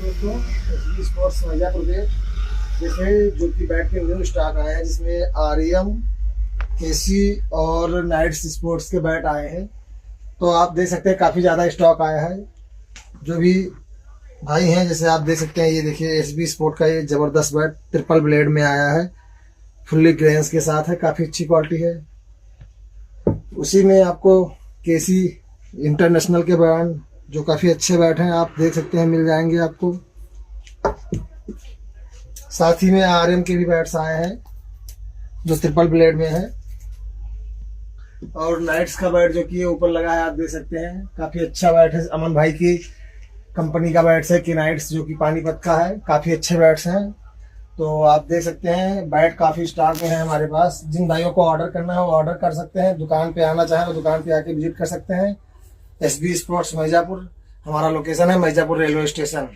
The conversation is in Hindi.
दोस्तों, एसबी स्पोर्ट्स मिर्जापुर के जैसे जो कि बैट के न्यू स्टॉक आए हैं, जिसमें आरएम, केसी और नाइट्स स्पोर्ट्स के बैट आए हैं। तो आप देख सकते हैं काफ़ी ज़्यादा स्टॉक आया है। जो भी भाई हैं, जैसे आप देख सकते हैं, ये देखिए एसबी स्पोर्ट का ये ज़बरदस्त बैट ट्रिपल ब्लेड में आया है, फुल्ली ग्रेन्स के साथ है, काफ़ी अच्छी क्वालिटी है। उसी में आपको केसी इंटरनेशनल के ब्रांड जो काफ़ी अच्छे बैट हैं, आप देख सकते हैं, मिल जाएंगे आपको। साथ ही में आरएम के भी बैट्स आए हैं जो ट्रिपल ब्लेड में है, और नाइट्स का बैट जो कि ऊपर लगा है, आप देख सकते हैं, काफ़ी अच्छा बैट है। अमन भाई की कंपनी का बैट्स है कि नाइट्स, जो कि पानीपत का है, काफ़ी अच्छे बैट्स हैं। तो आप देख सकते हैं बैट काफ़ी स्टॉक में है हमारे पास। जिन भाइयों को ऑर्डर करना है वो ऑर्डर कर सकते हैं। दुकान पे आना चाहें तो दुकान पे आके विजिट कर सकते हैं। एसबी स्पोर्ट्स मिर्जापुर हमारा लोकेशन है, मिर्जापुर रेलवे स्टेशन।